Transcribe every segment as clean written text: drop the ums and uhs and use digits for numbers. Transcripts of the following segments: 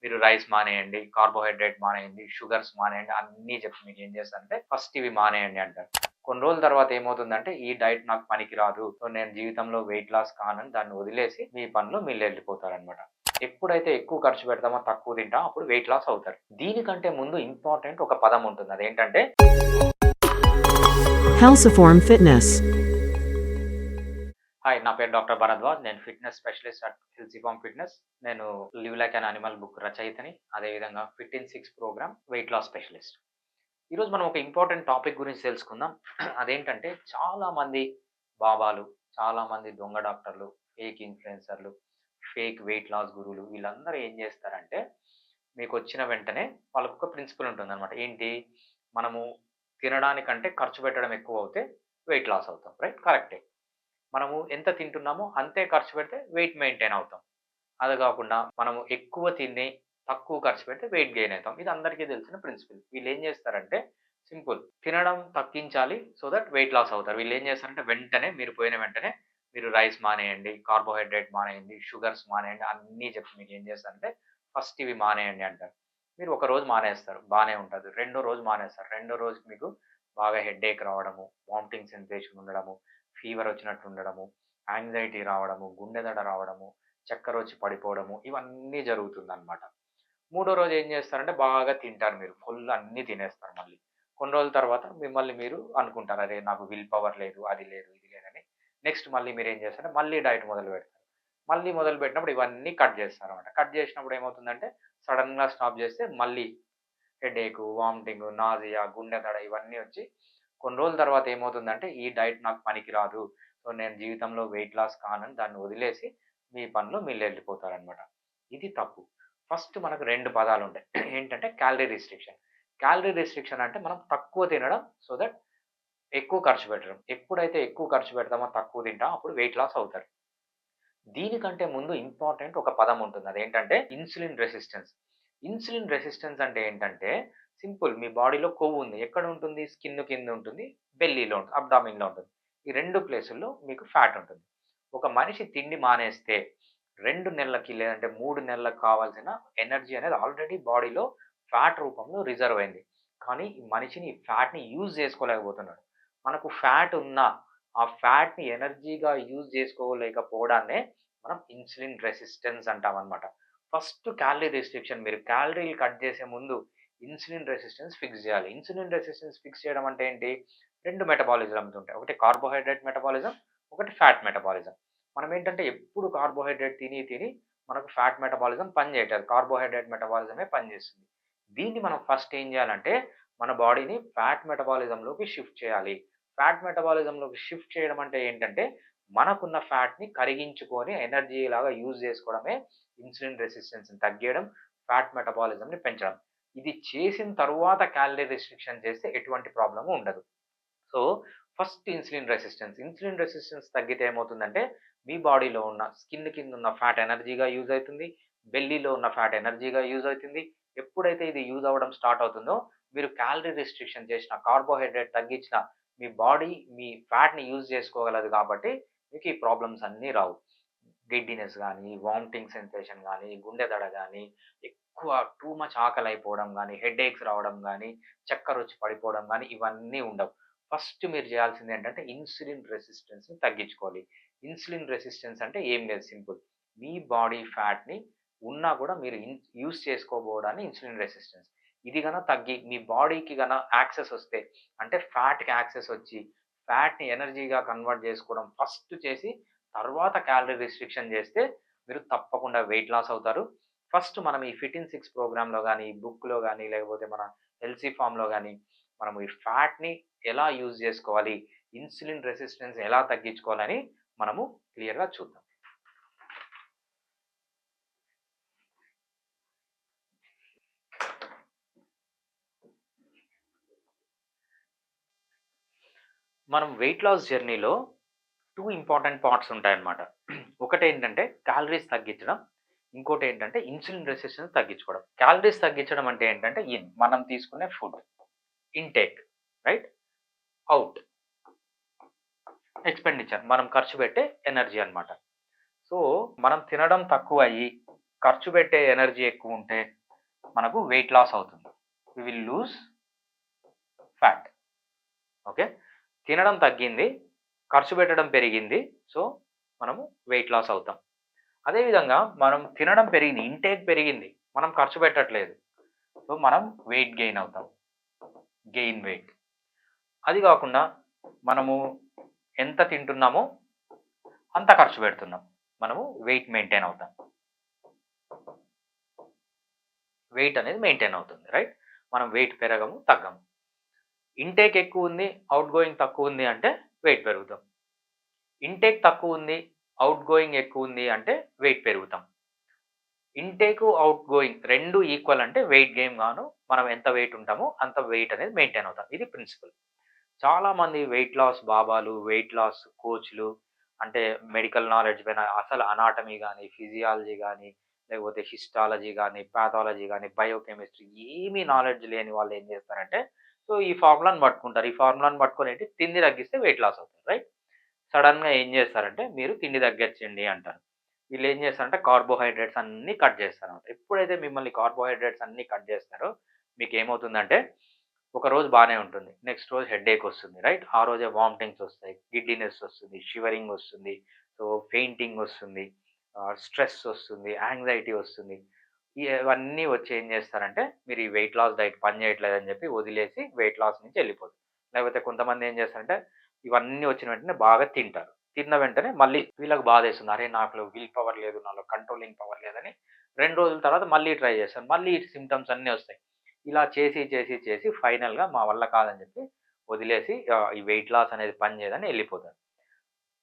మీరు రైస్ మానేయండి, కార్బోహైడ్రేట్ మానేయండి, షుగర్స్ మానేయండి అన్నీ చెప్పి మీకేం చేస్తానంటే ఫస్ట్ ఇవి మానేయండి అంటారు. కొన్ని రోజుల తర్వాత ఏమవుతుందంటే ఈ డైట్ నాకు పనికిరాదు. సో, నేను జీవితంలో వెయిట్ లాస్ కానని దాన్ని వదిలేసి మీ పనిలో మీరెళ్ళిపోతారనమాట. ఎప్పుడైతే ఎక్కువ ఖర్చు పెడతామో, తక్కువ తింటామో అప్పుడు వెయిట్ లాస్ అవుతారు. దీనికంటే ముందు ఇంపార్టెంట్ ఒక పదం ఉంటుంది. అదేంటంటే Halciform Fitness. హాయ్, నా పేరు డాక్టర్ భరద్వాజ్. నేను fitness specialist at Healthiform fitness. నేను 'live like an animal' book రచయితని. అదేవిధంగా fit in 6 programme weight loss specialist. ఈరోజు మనం ఒక ఇంపార్టెంట్ టాపిక్ గురించి తెలుసుకుందాం. అదేంటంటే చాలామంది బాబాలు, చాలామంది దొంగ డాక్టర్లు, ఫేక్ ఇన్‌ఫ్లుయెన్సర్‌లు, ఫేక్ వెయిట్ లాస్ గురువులు వీళ్ళందరూ ఏం చేస్తారంటే మీకొచ్చిన వెంటనే వాళ్ళకొక ప్రిన్సిపల్ ఉంటుందనమాట. ఏంటి? మనము తినడానికంటే ఖర్చు పెట్టడం ఎక్కువవుతే వెయిట్ లాస్ అవుతాం. రైట్? కరెక్టే. మనము ఎంత తింటున్నామో అంతే ఖర్చు పెడితే వెయిట్ మెయింటైన్ అవుతాం. అది గాకుండా మనము ఎక్కువ తిని, తక్కువ ఖర్చు పెడితే వెయిట్ గెయిన్ అయితాం. ఇది అందరికీ తెలిసిన ప్రిన్సిపల్. వీళ్ళేం జేస్తారంటే సింపుల్. తినడం తగ్గించాలి సో దట్ వెయిట్ లాస్ అవుతారు. వీళ్ళేం చేస్తారంటే వెంటనే మీరు పోయిన వెంటనే మీరు రైస్ మానేయండి, కార్బోహైడ్రేట్ మానేయండి, షుగర్స్ మానేయండి అన్నీ చెప్పి మీకేం చేస్తారంటే ఫస్ట్ ఇవి మానేయండి అంటారు. మీరు ఒక రోజు మానేస్తారు. బానే ఉంటది. రెండో రోజు మానేస్తారు. రెండో రోజుకి మీకు బాగా హెడ్‌ఏక్ రావడము, వామిటింగ్ సెన్సేషన్ ఉండడము, ఫీవర్ వచ్చినట్టు ఉండడము, యాంగ్జైటీ రావడము, గుండె దడ రావడము, చక్కరొచ్చి పడిపోవడము ఇవన్నీ జరుగుతుందనమాట. మూడో రోజు ఏం చేస్తారంటే బాగా తింటారు మీరు. ఫుల్ అన్నీ తినేస్తారు మళ్ళీ. కొన్ని రోజుల తర్వాత మిమ్మల్ని మీరు అనుకుంటారు. అరే! నాకు విల్ పవర్ లేదు, అది లేదు, ఇది లేదని. నెక్స్ట్ మళ్ళీ మీరేం చేస్తారంటే మళ్ళీ డైట్ మొదలుపెడతారు. మళ్ళీ మొదలుపెట్టినప్పుడు ఇవన్నీ కట్ చేస్తారనమాట. కట్ చేసినప్పుడు ఏమవుతుందంటే సడెన్‌గా స్టాప్ చేస్తే మళ్ళీ హెడేకు, వామిటింగు, నాసియా, గుండె దడ ఇవన్నీ వచ్చి కొన్ని రోజుల తర్వాత ఏమవుతుందంటే ఈ డైట్ నాకు పనికిరాదు. సో, నేను జీవితంలో వెయిట్ లాస్ కానని దాన్ని వదిలేసి మీ పనిలో మీరెళ్ళిపోతారనమాట. ఇది తప్పు. ఫస్ట్ మనకు 2 పదాలుంటాయి. ఏంటంటే క్యాలరీ రిస్ట్రిక్షన్. క్యాలరీ రిస్ట్రిక్షన్ అంటే మనం తక్కువ తినడం సో దట్ ఎక్కువ ఖర్చు పెట్టడం. ఎప్పుడైతే ఎక్కువ ఖర్చు పెడతామో, తక్కువ తింటామో అప్పుడు వెయిట్ లాస్ అవుతారు. దీనికంటే ముందు ఇంపార్టెంట్ ఒక పదం ఉంటుంది. అదేంటంటే ఇన్సులిన్ రెసిస్టెన్స్. ఇన్సులిన్ రెసిస్టెన్స్ అంటే ఏంటంటే సింపుల్. మీ బాడీలో కొవ్వు ఉంది. ఎక్కడ ఉంటుంది? స్కిన్ కింద ఉంటుంది. బెల్లీలో ఉంటుంది. అబ్డామిన్‌లో ఉంటుంది. ఈ 2 ప్లేసుల్లో మీకు ఫ్యాట్ ఉంటుంది. ఒక మనిషి తిండి మానేస్తే 2 నెలలకి లేదంటే 3 నెలలకు కావాల్సిన ఎనర్జీ అనేది ఆల్రెడీ బాడీలో ఫ్యాట్ రూపంలో రిజర్వ్ అయింది. కానీ ఈ మనిషిని ఈ ఫ్యాట్‌ని యూజ్ చేసుకోలేకపోతున్నాడు. మనకు ఫ్యాట్ ఉన్నా ఆ ఫ్యాట్‌ని ఎనర్జీగా యూజ్ చేసుకోలేకపోవడాన్నే మనం ఇన్సులిన్ రెసిస్టెన్స్ అంటామనమాట. First calorie restriction. మీరు క్యాలరీలు కట్ చేసే ముందు ఇన్సులిన్ రెసిస్టెన్స్ ఫిక్స్ చేయాలి. ఇన్సులిన్ రెసిస్టెన్స్ ఫిక్స్ చేయడం అంటే ఏంటి? 2 మెటబాలిజమ్స్ ఉంటాయి. ఒకటి కార్బోహైడ్రేట్ మెటబాలిజం, ఒకటి ఫ్యాట్ మెటబాలిజం. మనం ఏంటంటే ఎప్పుడు కార్బోహైడ్రేట్ తిని తిని మనకు ఫ్యాట్ మెటబాలిజం పనిచేయట్లేదు. కార్బోహైడ్రేట్ మెటబాలిజమే పనిచేస్తుంది. దీన్ని మనం ఫస్ట్ ఏం చేయాలంటే మన బాడీని ఫ్యాట్ మెటబాలిజంలోకి షిఫ్ట్ చేయాలి. ఫ్యాట్ మెటబాలిజంలోకి షిఫ్ట్ చేయడం అంటే ఏంటంటే మనకున్న ఫ్యాట్‌ని కరిగించుకొని ఎనర్జీ లాగా యూజ్ చేసుకోవడమే ఇన్సులిన్ రెసిస్టెన్స్‌ని తగ్గియడం, ఫ్యాట్ మెటబాలిజంని పెంచడం. ఇది చేసిన తరువాత క్యాలరీ రిస్ట్రిక్షన్ చేస్తే ఎటువంటి ప్రాబ్లము ఉండదు. So, first insulin resistance. Insulin resistance తగ్గితే ఏమవుతుందంటే, మీ బాడీలో ఉన్న స్కిన్ కిందున్న ఫ్యాట్ ఎనర్జీగా యూజ్ అయితుంది. బెల్లీలో ఉన్న ఫ్యాట్ ఎనర్జీగా యూజ్ అయితుంది. ఎప్పుడైతే ఇది యూజ్ అవ్వడం స్టార్ట్ అవుతుందో, మీరు క్యాలరీ రిస్ట్రిక్షన్ చేసిన, కార్బోహైడ్రేట్ తగ్గించిన, మీ బాడీ మీ ఫ్యాట్‌ని యూజ్ చేసుకోగలదు కాబట్టి, మీకు ఈ ప్రాబ్లమ్స్ అన్నీ రావు. గిడ్డీనెస్ గానీ, వామిటింగ్ సెన్సేషన్ గానీ, గుండె దడ గానీ, ఎక్కువ టూ మచ్ ఆకలైపోవడం గానీ, హెడేక్స్ రావడం గానీ, చక్కరొచ్చి పడిపోవడం గానీ, ఇవన్నీ ఉండవు. ఫస్ట్ మీరు చేయాల్సిందేంటంటే ఇన్సులిన్ రెసిస్టెన్స్‌ని తగ్గించుకోవాలి. ఇన్సులిన్ రెసిస్టెన్స్ అంటే ఏం లేదు సింపుల్. మీ బాడీ ఫ్యాట్‌ని ఉన్నా గూడా మీరు యూజ్ చేసుకోబోవడాన్ని ఇన్సులిన్ రెసిస్టెన్స్. ఇది తగ్గి మీ బాడీకి యాక్సెస్ ఒస్తే అంటే ఫ్యాట్‌కి యాక్సెస్ ఒచ్చి, ఫ్యాట్‌ని ఎనర్జీగా కన్వర్ట్ జేసుకోవడం ఫస్ట్ చేసి, తర్వాత క్యాలరీ రిస్ట్రిక్షన్ జేస్తే మీరు తప్పకుండా వెయిట్ లాస్ అవుతారు. ఫస్ట్ మనం ఈ ఫిట్ ఇన్ 6 ప్రోగ్రామ్‌లో గాని, ఈ బుక్‌లో గాని, లేకపోతే మన హెల్సీ ఫార్మ్‌లో గాని, మనం ఈ ఫ్యాట్‌ని ఎలా యూజ్ జేసుకోవాలి? ఇన్సులిన్ రెసిస్టెన్స్ ఎలా తగ్గించుకోవాలని మనము క్లియర్‌గా చూద్దాం. మనం వెయిట్ లాస్ జర్నీలో 2 ఇంపార్టెంట్ పార్ట్స్ ఉంటాయన్నమాట. ఒకటేంటంటే క్యాలరీస్ తగ్గించడం. ఇంకోటేంటంటే ఇన్సులిన్ రెసిస్టెన్స్ తగ్గించుకోవడం. క్యాలరీస్ తగ్గించడం అంటే ఏంటంటే మనం తీసుకునే food. Intake. Right? Out. Expenditure. మనం ఖర్చు పెట్టే ఎనర్జీ అన్నమాట. సో, మనం తినడం తక్కువయ్యి, ఖర్చు పెట్టే ఎనర్జీ ఎక్కువ ఉంటే మనకు వెయిట్ లాస్ అవుతుంది. We will lose fat. Okay. తినడం తగ్గింది, ఖర్చు పెట్టడం పెరిగింది. సో, మనము వెయిట్ లాస్ అవుతాం. అదేవిధంగా మనం తినడం పెరిగింది, ఇంటేక్ పెరిగింది, మనం ఖర్చు పెట్టట్లేదు. సో, మనం వెయిట్ గెయిన్ అవుతాం. Gain weight. అది కాకుండా మనము ఎంత తింటున్నామో అంత ఖర్చు పెడుతున్నాం. మనము వెయిట్ మెయింటైన్ అవుతాం. వెయిట్ అనేది మెయింటైన్ అవుతుంది. రైట్? మనం వెయిట్ పెరగము, తగ్గము. ఇంటేక్ ఎక్కువ ఉంది, అవుట్ గోయింగ్ తక్కువ ఉంది అంటే వెయిట్ పెరుగుతాం. ఇంటేక్ తక్కువ ఉంది, అవుట్ గోయింగ్ ఎక్కువ ఉంది అంటే వెయిట్ పెరుగుతాం. ఇంటేకు, అవుట్ గోయింగ్ 2 ఈక్వల్ అంటే వెయిట్ గెయిన్ గాను మనం ఎంత వెయిట్ ఉంటామో అంత వెయిట్ అనేది మెయింటైన్ అవుతాం. ఇది ప్రిన్సిపల్. చాలామంది వెయిట్ లాస్ బాబాలు, వెయిట్ లాస్ కోచ్‌లు అంటే మెడికల్ నాలెడ్జ్ పైన అసలు అనాటమీ గాని, ఫిజియాలజీ గాని, లేకపోతే హిస్టాలజీ గాని, పాథాలజీ గాని, బయోకెమిస్ట్రీ ఏమీ నాలెడ్జ్ లేని వాళ్ళు ఏం చేస్తారంటే, సో, ఈ ఫార్ములాని పట్టుకుంటారు. ఈ ఫార్ములాని పట్టుకొని ఏంటి తిండి తగ్గిస్తే వెయిట్ లాస్ అవుతారు. రైట్? సడెన్‌గా ఏం చేస్తారంటే మీరు తిండి తగ్గించండి అంటారు. వీళ్ళేం చేస్తారంటే కార్బోహైడ్రేట్స్ అన్నీ కట్ చేస్తారనమాట. ఎప్పుడైతే మిమ్మల్ని కార్బోహైడ్రేట్స్ అన్నీ కట్ చేస్తారో మీకేమవుతుందంటే ఒకరోజు బానే ఉంటుంది. నెక్స్ట్ రోజు హెడ్‌ఏక్ వస్తుంది. రైట్? ఆ రోజే వామిటింగ్స్ వస్తాయి. గిడ్డీనెస్ వస్తుంది. షివరింగ్ వస్తుంది. సో, ఫెయింటింగ్ వస్తుంది. స్ట్రెస్ వస్తుంది. యాంగ్జైటీ వస్తుంది. ఇవన్నీ వచ్చి ఏం చేస్తారంటే మీరు ఈ వెయిట్ లాస్ డైట్ పని చేయట్లేదని చెప్పి వదిలేసి వెయిట్ లాస్ నుంచి వెళ్ళిపోతారు. లేకపోతే కొంతమంది ఏం చేస్తారంటే ఇవన్నీ వచ్చిన వెంటనే బాగా తింటారు. తిన్న వెంటనే మళ్ళీ వీళ్ళకి బాధేస్తుంది. అరే! నాలో విల్ పవర్ లేదు. నాలో కంట్రోలింగ్ పవర్ లేదని 2 రోజుల తర్వాత మళ్ళీ ట్రై చేస్తారు. మళ్ళీ ఈ సింప్టమ్స్ అన్నీ వస్తాయి. ఇలా చేసి ఫైనల్‌గా మా వల్ల కాదని చెప్పి వదిలేసి ఈ వెయిట్ లాస్ అనేది పని చేయదని ఎళ్ళిపోతారు.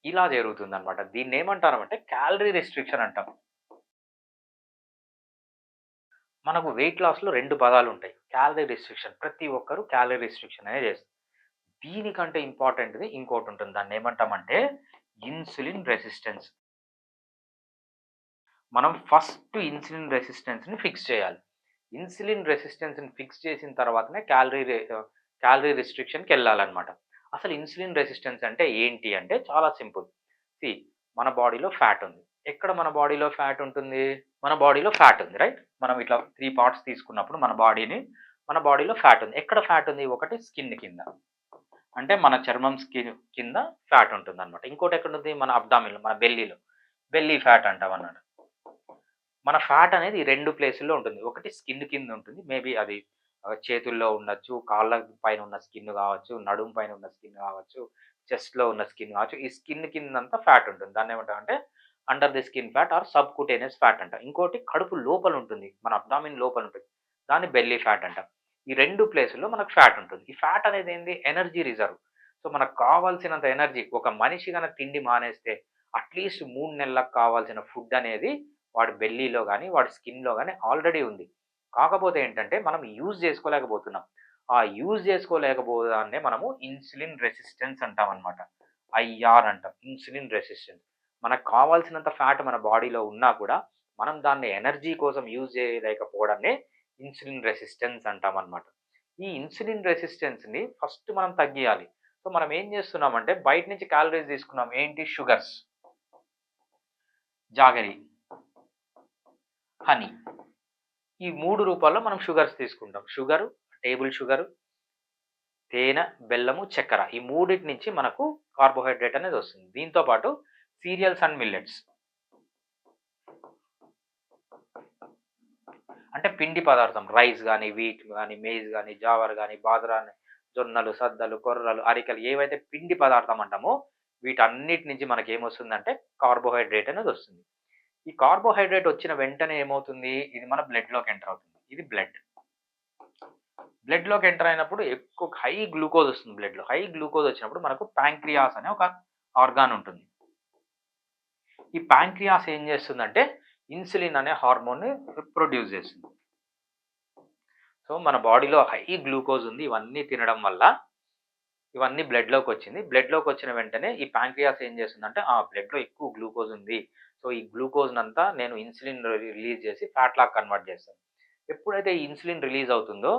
ఇలా జరుగుతుందనమాట. దీన్నేమంటామంటే క్యాలరీ రిస్ట్రిక్షన్ అంటాం. మనకు వెయిట్ లాస్‌లో 2 పదాలుంటాయి. Calorie restriction. ప్రతి ఒక్కరు క్యాలరీ రిస్ట్రిక్షన్ అనేది చేస్తారు. దీనికంటే ఇంపార్టెంట్‌ది ఇంకోటుంటుంది. దాన్నేమంటామంటే ఇన్సులిన్ రెసిస్టెన్స్. మనం ఫస్ట్ ఇన్సులిన్ రెసిస్టెన్స్‌ని ఫిక్స్ చేయాలి. ఇన్సులిన్ రెసిస్టెన్స్‌ని ఫిక్స్ చేసిన తర్వాతనే క్యాలరీ రిస్ట్రిక్షన్‌కెళ్ళాలనమాట. అసలు ఇన్సులిన్ రెసిస్టెన్స్ అంటే ఏంటి అంటే చాలా సింపుల్. సీ మన బాడీలో ఫ్యాట్ ఉంది. ఎక్కడ మన బాడీలో ఫ్యాట్ ఉంటుంది? మన బాడీలో ఫ్యాట్ ఉంది. రైట్? మనం ఇట్లా 3 పార్ట్స్ తీసుకున్నప్పుడు మన బాడీలో ఫ్యాట్ ఉంది. ఎక్కడ ఫ్యాట్ ఉంది? ఒకటి స్కిన్ కింద. అంటే మన చర్మం స్కిన్ కింద ఫ్యాట్ ఉంటుందనమాట. ఇంకోటెక్కడుంది? మన అబ్డామిన్‌లో, మన బెల్లీలో. Belly fat అంటామన్నమాట. మన ఫ్యాట్ అనేది ఈ 2 ప్లేసుల్లో ఉంటుంది. ఒకటి స్కిన్ కింద ఉంటుంది. మేబీ అది చేతుల్లో ఉండొచ్చు, కాళ్ళ పైన ఉన్న స్కిన్ గావచ్చు, నడుము పైన ఉన్న స్కిన్ గావచ్చు, చెస్ట్‌లో ఉన్న స్కిన్ గావచ్చు. ఈ స్కిన్ కిందంతా ఫ్యాట్ ఉంటుంది. దాన్నేమంటామంటే under the skin fat or subcutaneous fat అంటాం. ఇంకోటి కడుపు లోపల ఉంటుంది. మన అబ్డామిన్ లోపల ఉంటుంది. దాన్ని బెల్లీ ఫ్యాట్ అంటాం. ఈ 2 ప్లేసుల్లో మనకు ఫ్యాట్ ఉంటుంది. ఈ ఫ్యాట్ అనేది ఏంది? Energy reserve. సో, మనకు కావాల్సినంత ఎనర్జీ ఒక మనిషి గనక తిండి మానేస్తే అట్‌లీస్ట్ 3 నెలలకు కావాల్సిన ఫుడ్ అనేది వాడి బెల్లీలో గాని, వాడి స్కిన్‌లో గాని ఆల్రెడీ ఉంది. కాకపోతే ఏంటంటే మనం యూజ్ చేసుకోలేకపోతున్నాం. ఆ యూజ్ చేసుకోలేకపోవడాన్నే మనము ఇన్సులిన్ రెసిస్టెన్స్ అంటామనమాట. ఐఆర్ అంటాం. Insulin resistance. మనకు కావాల్సినంత ఫ్యాట్ మన బాడీలో ఉన్నా కూడా మనం దాన్ని ఎనర్జీ కోసం యూజ్ చేయలేకపోవడాన్నే ఇన్సులిన్ రెసిస్టెన్స్ అంటామనమాట. ఈ ఇన్సులిన్ రెసిస్టెన్స్‌ని ఫస్ట్ మనం తగ్గియాలి. సో, మనం ఏం చేస్తున్నామంటే బయట నుంచి క్యాలరీస్ తీసుకున్నాం. ఏంటి? Sugars, jaggery, honey. ఈ 3 రూపాల్లో మనం షుగర్స్ తీసుకుంటాం. షుగరు, టేబుల్ షుగరు, తేనె, బెల్లము, చక్కెర. ఈ మూడిటి నుంచి మనకు కార్బోహైడ్రేట్ అనేది వస్తుంది. దీంతో పాటు సీరియల్స్ అండ్ మిల్లెట్స్. అంటే పిండి పదార్థం. రైస్ గాని, వీట్ గాని, మేజ్ గాని, జావర్ గాని, బాజ్రా అని, జొన్నలు, సద్దలు, కొర్రలు, అరికలు ఏవైతే పిండి పదార్థం అంటామో వీటన్నిటి నుంచి మనకేమొస్తుందంటే కార్బోహైడ్రేట్ అనేది వస్తుంది. ఈ కార్బోహైడ్రేట్ వచ్చిన వెంటనే ఏమవుతుంది? ఇది మన బ్లడ్‌లోకి ఎంటర్ అవుతుంది. ఇది బ్లడ్. బ్లడ్‌లోకి ఎంటర్ అయినప్పుడు ఎక్కువ హై గ్లూకోజ్ వస్తుంది బ్లడ్‌లో. హై గ్లూకోజ్ వచ్చినప్పుడు మనకు ప్యాంక్రియాస్ అనే ఒక ఆర్గాన్ ఉంటుంది. ఈ ప్యాంక్రియాస్ ఏం చేస్తుందంటే ఇన్సులిన్ అనే హార్మోన్‌ని ప్రొడ్యూస్ చేస్తుంది. సో, మన బాడీలో హై గ్లూకోజ్ ఉంది. ఇవన్నీ తినడం వల్ల ఇవన్నీ బ్లడ్‌లోకొచ్చింది. బ్లడ్‌లోకొచ్చిన వెంటనే ఈ ప్యాంక్రియాస్ ఏం చేస్తుందంటే, బ్లడ్‌లో ఎక్కువ గ్లూకోజ్ ఉంది. సో, ఈ గ్లూకోజ్‌నంతా నేను ఇన్సులిన్ రిలీజ్ చేసి ఫ్యాట్‌లాగా కన్వర్ట్ చేస్తాను. ఎప్పుడైతే ఈ ఇన్సులిన్ రిలీజ్ అవుతుందో,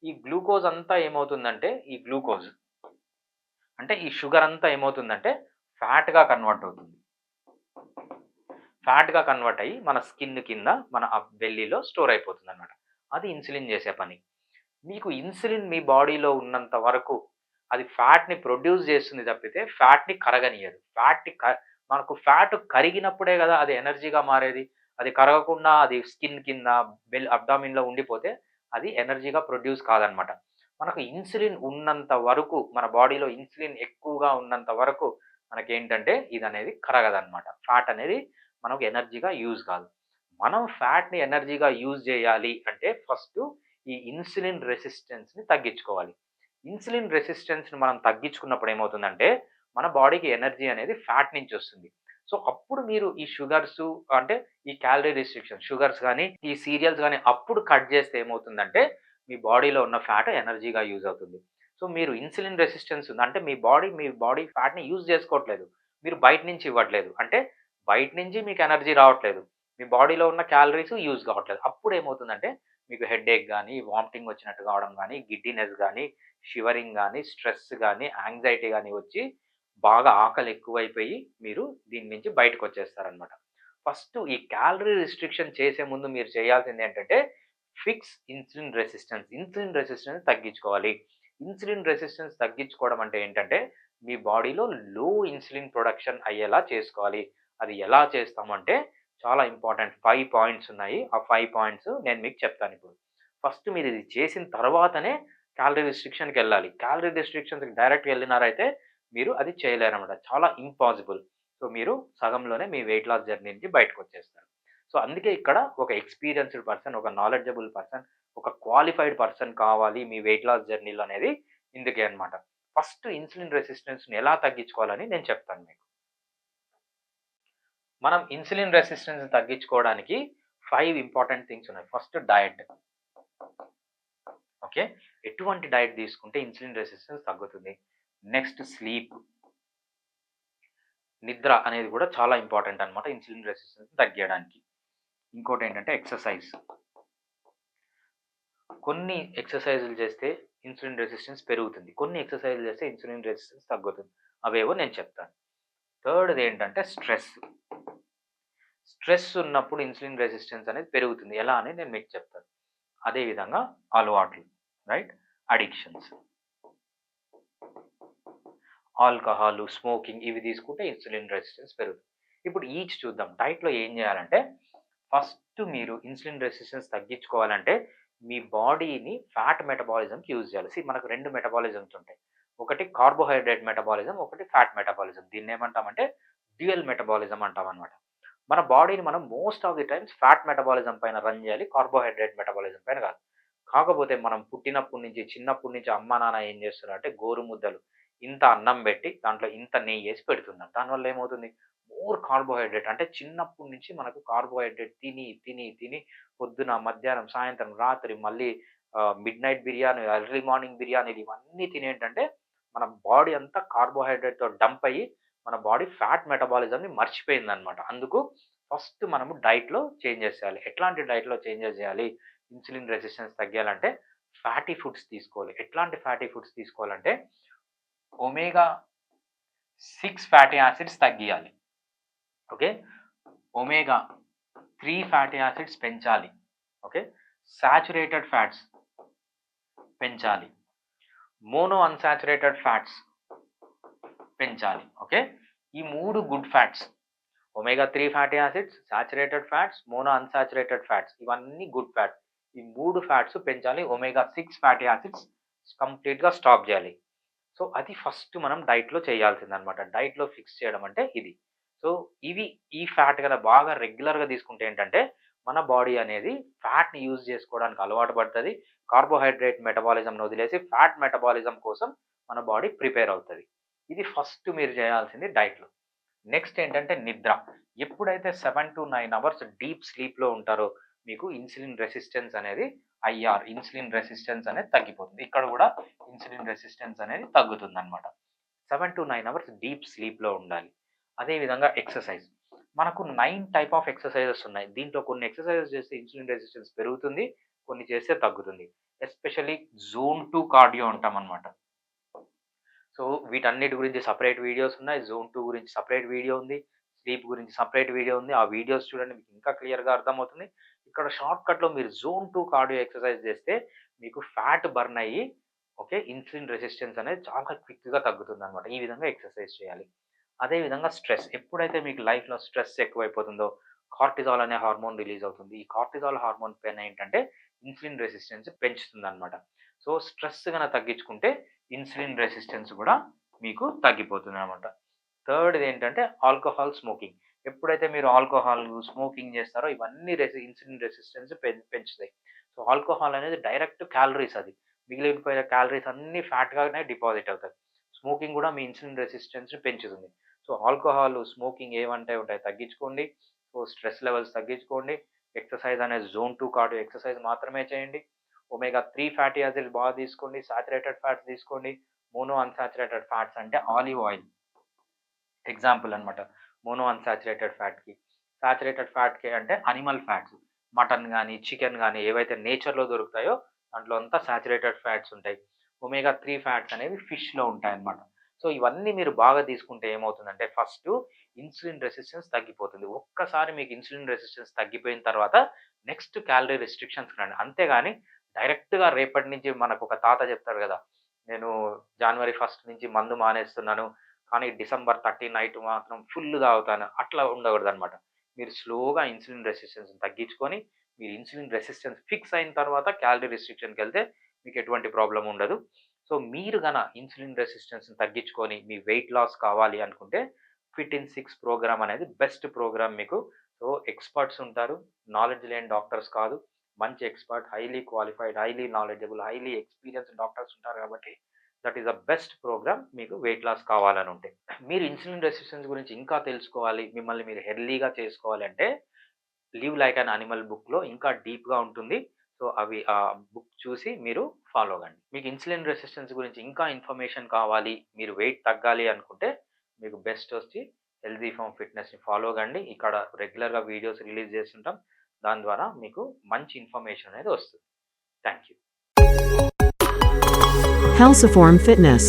ఈ గ్లూకోజ్ అంతా ఏమవుతుందంటే, ఈ గ్లూకోజ్ అంటే ఈ షుగర్ అంతా ఏమవుతుందంటే ఫ్యాట్‌గా కన్వర్ట్ అవుతుంది. ఫ్యాట్‌గా కన్వర్ట్ అయ్యి మన స్కిన్ కింద మన బెల్లీలో స్టోర్ అయిపోతుందనమాట. అది ఇన్సులిన్ చేసే పని. మీకు ఇన్సులిన్ మీ బాడీలో ఉన్నంత వరకు అది ఫ్యాట్‌ని ప్రొడ్యూస్ చేస్తుంది తప్పితే ఫ్యాట్‌ని కరగనీయదు. మనకు ఫ్యాట్ కరిగినప్పుడే గదా అది ఎనర్జీగా మారేది. అది కరగకుండా అది స్కిన్ కింద అబ్డామిన్‌లో ఉండిపోతే అది ఎనర్జీగా ప్రొడ్యూస్ కాదనమాట. మనకు ఇన్సులిన్ ఉన్నంత వరకు మన బాడీలో ఇన్సులిన్ ఎక్కువగా ఉన్నంత వరకు మనకేంటంటే ఇదనేది కరగదనమాట. ఫ్యాట్ అనేది మనకు ఎనర్జీగా యూజ్ కాదు. మనం ఫ్యాట్‌ని ఎనర్జీగా యూజ్ చేయాలి అంటే ఫస్టు ఈ ఇన్సులిన్ రెసిస్టెన్స్‌ని తగ్గించుకోవాలి. ఇన్సులిన్ రెసిస్టెన్స్‌ని మనం తగ్గించుకున్నప్పుడు ఏమవుతుందంటే, మన బాడీకి ఎనర్జీ అనేది ఫ్యాట్ నుంచి వస్తుంది. సో, అప్పుడు మీరు ఈ షుగర్సు అంటే ఈ క్యాలరీ రిస్ట్రిక్షన్ షుగర్స్ గాని, ఈ సీరియల్స్ గాని అప్పుడు కట్ చేస్తే ఏమవుతుందంటే, మీ బాడీలో ఉన్న ఫ్యాట్ ఎనర్జీగా యూజ్ అవుతుంది. సో, మీరు ఇన్సులిన్ రెసిస్టెన్స్ ఉంది. అంటే మీ బాడీ ఫ్యాట్‌ని యూజ్ చేసుకోవట్లేదు. మీరు బయట నుంచి ఇవ్వట్లేదు. అంటే బయట నుంచి మీకు ఎనర్జీ రావట్లేదు. మీ బాడీలో ఉన్న క్యాలరీస్ యూజ్ కావట్లేదు. అప్పుడేమవుతుందంటే మీకు హెడేక్ గాని, వామిటింగ్ వచ్చినట్టు కావడం గాని, గిడ్డీనెస్ గాని, షివరింగ్ గాని, స్ట్రెస్ గాని, యాంగ్జైటీ గాని వచ్చి బాగా ఆకలి ఎక్కువైపోయి మీరు దీని నుంచి బయటకొచ్చేస్తారనమాట. ఫస్ట్ ఈ క్యాలరీ రిస్ట్రిక్షన్ చేసే ముందు మీరు చేయాల్సిందేంటంటే fix insulin resistance. Insulin resistance తగ్గించుకోవాలి. ఇన్సులిన్ రెసిస్టెన్స్ తగ్గించుకోవడం అంటే ఏంటంటే మీ బాడీలో లో ఇన్సులిన్ ప్రొడక్షన్ అయ్యేలా చేసుకోవాలి. అది ఎలా చేస్తామంటే చాలా ఇంపార్టెంట్ 5 పాయింట్స్ ఉన్నాయి. ఆ 5 పాయింట్స్ నేను మీకు చెప్తానిప్పుడు. ఫస్ట్ మీరిది చేసిన తర్వాతనే క్యాలరీ రిస్ట్రిక్షన్‌కెళ్ళాలి. క్యాలరీ రిస్ట్రిక్షన్స్‌కి డైరెక్ట్‌గా ఎళ్ళినారైతే మీరు అది చేయలేరనమాట. చాలా ఇంపాసిబుల్. సో, మీరు సగంలోనే మీ వెయిట్ లాస్ జర్నీ నుంచి బయటకొచ్చేస్తారు. సో, అందుకే ఇక్కడ ఒక ఎక్స్‌పీరియన్స్‌డ్ పర్సన్, ఒక నాలెడ్జబుల్ పర్సన్, ఒక క్వాలిఫైడ్ పర్సన్ కావాలి మీ వెయిట్ లాస్ జర్నీలో అనేది ఇందుకే అనమాట. ఫస్ట్ ఇన్సులిన్ రెసిస్టెన్స్‌ని ఎలా తగ్గించుకోవాలని నేను చెప్తాను మీకు. మనం ఇన్సులిన్ రెసిస్టెన్స్‌ని తగ్గించుకోవడానికి 5 ఇంపార్టెంట్ థింగ్స్ ఉన్నాయి. First diet. ఓకే. ఎటువంటి డయట్ తీసుకుంటే ఇన్సులిన్ రెసిస్టెన్స్ తగ్గుతుంది. Next sleep. నిద్ర అనేది కూడా చాలా ఇంపార్టెంట్ అన్నమాట ఇన్సులిన్ రెసిస్టెన్స్ తగ్గియడానికి. ఇంకోటేంటంటే ఎక్సర్సైజ్. కొన్ని ఎక్సర్సైజులు చేస్తే ఇన్సులిన్ రెసిస్టెన్స్ పెరుగుతుంది. కొన్ని ఎక్సర్సైజులు చేస్తే ఇన్సులిన్ రెసిస్టెన్స్ తగ్గుతుంది. అవేవో నేను చెప్తాను. థర్డ్‌ది ఏంటంటే స్ట్రెస్. స్ట్రెస్ ఉన్నప్పుడు ఇన్సులిన్ రెసిస్టెన్స్ అనేది పెరుగుతుంది. ఎలా అనేది నేను మీకు చెప్తాను. అదే విధంగా అలవాట్లు, రైట్? అడిక్షన్స్. ఆల్కహాలు, స్మోకింగ్ ఇవి తీసుకుంటే ఇన్సులిన్ రెసిస్టెన్స్ పెరుగుతుంది. ఇప్పుడు ఈచ్ చూద్దాం. డైట్‌లో ఏం చేయాలంటే ఫస్ట్ మీరు ఇన్సులిన్ రెసిస్టెన్స్ తగ్గించుకోవాలంటే మీ బాడీని ఫ్యాట్ మెటబాలిజంకి యూజ్ చేయాలి. మనకు 2 మెటబాలిజమ్స్ ఉంటాయి. ఒకటి కార్బోహైడ్రేట్ మెటబాలిజం, ఒకటి ఫ్యాట్ మెటబాలిజం. దీన్నేమంటామంటే డ్యూయల్ మెటబాలిజం అంటామనమాట. మన బాడీని మనం most of the times fat metabolism పైన రన్ చేయాలి. కార్బోహైడ్రేట్ మెటబాలిజం పైన కాదు. కాకపోతే మనం పుట్టినప్పటి నుంచి, చిన్నప్పటి నుంచి అమ్మా, నాన్న ఏం చేస్తున్నారంటే గోరుముద్దలు ఇంత అన్నం పెట్టి దాంట్లో ఇంత నెయ్యేసి పెడుతున్నారు. దానివల్ల ఏమవుతుంది? మోర్ కార్బోహైడ్రేట్ అంటే చిన్నప్పటి నుంచి మనకు కార్బోహైడ్రేట్ తిని, తిని, తిని పొద్దున, మధ్యాహ్నం, సాయంత్రం, రాత్రి మళ్ళీ మిడ్‌నైట్ బిర్యానీ, ఎర్లీ మార్నింగ్ బిర్యానీలు ఇవన్నీ తినేంటంటే మన బాడీ అంతా కార్బోహైడ్రేట్‌తో డంప్ అయ్యి మన బాడీ ఫ్యాట్ మెటబాలిజంని మర్చిపోయిందనమాట. అందుకు ఫస్ట్ మనము డైట్‌లో చేంజెస్ చేయాలి. ఎట్లాంటి డైట్‌లో చేంజెస్ చేయాలి? ఇన్సులిన్ రెసిస్టెన్స్ తగ్గియాలంటే ఫ్యాటీ ఫుడ్స్ తీసుకోవాలి. ఎట్లాంటి ఫ్యాటీ ఫుడ్స్ తీసుకోవాలంటే ఒమేగా 6 ఫ్యాటీ యాసిడ్స్ తగ్గియాలి. ఓకే. ఒమేగా 3 ఫ్యాటీ యాసిడ్స్ పెంచాలి. ఓకే. సాచురేటెడ్ ఫ్యాట్స్ పెంచాలి. మోనో అన్సాచురేటెడ్ ఫ్యాట్స్ పెంచాలి. ఓకే. ఈ 3 good fats omega 3 fatty acids, saturated fats, mono unsaturated fats ఇవన్నీ గుడ్ ఫ్యాట్స్. ఈ 3 ఫ్యాట్స్ పెంచాలి. ఒమేగా 6 ఫ్యాటీ యాసిడ్స్ కంప్లీట్‌గా స్టాప్ చేయాలి. సో, అది ఫస్ట్ మనం డైట్‌లో చేయాల్సిందనమాట. డైట్‌లో ఫిక్స్ చేయడం అంటే ఇది. సో, ఈ ఫ్యాట్ గన బాగా రెగ్యులర్‌గా తీసుకుంటే ఏంటంటే, మన బాడీ అనేది ఫ్యాట్‌ని యూజ్ చేసుకోవడానికి అలవాటు పడతది. కార్బోహైడ్రేట్ మెటబాలిజంని వదిలేసి ఫ్యాట్ మెటబాలిజం కోసం మన బాడీ ప్రిపేర్ అవుతది. ఇది ఫస్ట్ మీరు చేయాల్సింది డైట్‌లో. నెక్స్ట్ ఏంటంటే నిద్ర. ఎప్పుడైతే 7-9 అవర్స్ డీప్ స్లీప్‌లో ఉంటారో, మీకు ఇన్సులిన్ రెసిస్టెన్స్ అనేది ఇన్సులిన్ రెసిస్టెన్స్ అనేది తగ్గిపోతుంది. ఇక్కడ కూడా ఇన్సులిన్ రెసిస్టెన్స్ అనేది తగ్గుతుందనమాట. 7-9 అవర్స్ డీప్ స్లీప్‌లో ఉండాలి. అదే విధంగా ఎక్సర్సైజ్. మనకు 9 టైప్ ఆఫ్ ఎక్సర్సైజెస్ ఉన్నాయి. దీంట్లో కొన్ని ఎక్సర్సైజెస్ చేస్తే ఇన్సులిన్ రెసిస్టెన్స్ పెరుగుతుంది. కొన్ని చేస్తే తగ్గుతుంది. ఎస్పెషల్లీ జోన్ 2 కార్డియో అంటామనమాట. సో, వీటన్నిటి గురించి సెపరేట్ వీడియోస్ ఉన్నాయి. జోన్ 2 గురించి సెపరేట్ వీడియో ఉంది. స్లీప్ గురించి సెపరేట్ వీడియో ఉంది. ఆ వీడియోస్ చూడండి, మీకు ఇంకా క్లియర్‌గా అర్థమవుతుంది. ఇక్కడ షార్ట్‌కట్‌లో మీరు జోన్ 2 కార్డియో ఎక్సర్‌సైజ్ చేస్తే మీకు ఫ్యాట్ బర్న్ అయ్యి ఓకే. ఇన్సులిన్ రెసిస్టెన్స్ అనేది చాలా క్విక్‌గా తగ్గుతుందనమాట. ఈ విధంగా ఎక్సర్‌సైజ్ చేయాలి. అదే విధంగా స్ట్రెస్. ఎప్పుడైతే మీకు లైఫ్‌లో స్ట్రెస్ ఎక్కువైపోతుందో కార్టిజాల్ అనే హార్మోన్ రిలీజ్ అవుతుంది. ఈ కార్టిజాల్ హార్మోన్ పైన ఏంటంటే ఇన్సులిన్ రెసిస్టెన్స్ పెంచుతుందనమాట. సో, స్ట్రెస్ గన తగ్గించుకుంటే ఇన్సులిన్ రెసిస్టెన్స్ గూడా మీకు తగ్గిపోతుందనమాట. థర్డ్‌ది ఏంటంటే ఆల్కహాల్ స్మోకింగ్. ఎప్పుడైతే మీరు ఆల్కహాల్, స్మోకింగ్ చేస్తారో ఇవన్నీ ఇన్సులిన్ రెసిస్టెన్స్ పెంచుతాయి. సో, ఆల్కహాల్ అనేది డైరెక్ట్ క్యాలరీస్ అది. మిగిలిపోయిన క్యాలరీస్ అన్నీ ఫ్యాట్‌గానే డిపాజిట్ అవుతాయి. స్మోకింగ్ గూడా మీ ఇన్సులిన్ రెసిస్టెన్స్‌ని పెంచుతుంది. సో, ఆల్కహాల్, స్మోకింగ్ ఏవంటే ఉంటాయి తగ్గించుకోండి. సో, స్ట్రెస్ లెవెల్స్ తగ్గించుకోండి. ఎక్సర్‌సైజ్ అనేది జోన్ 2 కార్డియో ఎక్సర్‌సైజ్ మాత్రమే చేయండి. ఒమేగా 3 ఫ్యాటీ యాసిడ్స్ బాగా తీసుకోండి. సాచురేటెడ్ ఫ్యాట్స్ తీసుకోండి. మోనో అన్‌సాచురేటెడ్ ఫ్యాట్స్ అంటే ఆలివ్ ఆయిల్ ఎగ్జాంపుల్ అనమాట. మోనో అన్‌సాచురేటెడ్ ఫ్యాట్‌కి. సాచురేటెడ్ ఫ్యాట్‌కి అంటే అనిమల్ ఫ్యాట్స్. మటన్ గాని, చికెన్ గాని ఏవైతే నేచర్‌లో దొరుకుతాయో దాంట్లో అంతా సాచురేటెడ్ ఫ్యాట్స్ ఉంటాయి. ఒమేగా 3 ఫ్యాట్స్ అనేవి ఫిష్‌లో ఉంటాయన్నమాట. సో, ఇవన్నీ మీరు బాగా తీసుకుంటే ఏమవుతుందంటే ఫస్టు ఇన్సులిన్ రెసిస్టెన్స్ తగ్గిపోతుంది. ఒక్కసారి మీకు ఇన్సులిన్ రెసిస్టెన్స్ తగ్గిపోయిన తర్వాత నెక్స్ట్ క్యాలరీ రిస్ట్రిక్షన్స్‌కి రండి. అంతేగాని డైరెక్ట్‌గా రేపటి నుంచి మనకొక తాత చెప్తారు గదా! నేను జనవరి 1 నుంచి మందు మానేస్తున్నాను. కానీ డిసెంబర్ 30 నైట్ మాత్రం ఫుల్ తాగుతాను. అట్లా ఉండకూడదనమాట. మీరు స్లోగా ఇన్సులిన్ రెసిస్టెన్స్‌ని తగ్గించుకొని, మీరు ఇన్సులిన్ రెసిస్టెన్స్ ఫిక్స్ అయిన తర్వాత క్యాలరీ రిస్ట్రిక్షన్‌కెళ్తే మీకు ఎటువంటి ప్రాబ్లమ్ ఉండదు. సో, మీరు గన ఇన్సులిన్ రెసిస్టెన్స్‌ని తగ్గించుకొని మీ వెయిట్ లాస్ కావాలి అనుకుంటే ఫిట్ ఇన్ 6 ప్రోగ్రామ్ అనేది బెస్ట్ ప్రోగ్రామ్ మీకు. సో, ఎక్స్‌పర్ట్స్ ఉంటారు. నాలెడ్జ్ లేని డాక్టర్స్ కాదు. మంచి expert, highly qualified, highly knowledgeable, highly experienced doctors ఉంటారు కాబట్టి that is the best programme మీకు వెయిట్ లాస్ కావాలనుంటే. మీరు ఇన్సులిన్ రెసిస్టెన్స్ గురించి ఇంకా తెలుసుకోవాలి, మిమ్మల్ని మీరు హెల్తీగా చేసుకోవాలి అంటే 'లివ్ లైక్ యాన్ యానిమల్' బుక్‌లో ఇంకా డీప్‌గా ఉంటుంది. సో, అవి ఆ బుక్ చూసి మీరు ఫాలో అవ్వండి. మీకు ఇన్సులిన్ రెసిస్టెన్స్ గురించి ఇంకా ఇన్ఫర్మేషన్ కావాలి, మీరు వెయిట్ తగ్గాలి అనుకుంటే మీకు బెస్ట్ వచ్చి హెల్తీ ఫార్మ్ ఫిట్‌నెస్‌ని ఫాలో కండి. ఇక్కడ రెగ్యులర్‌గా వీడియోస్ రిలీజ్ చేస్తుంటాం. దాని ద్వారా మీకు మంచి ఇన్ఫర్మేషన్ అనేది వస్తుంది. Thank you. Healthiform Fitness.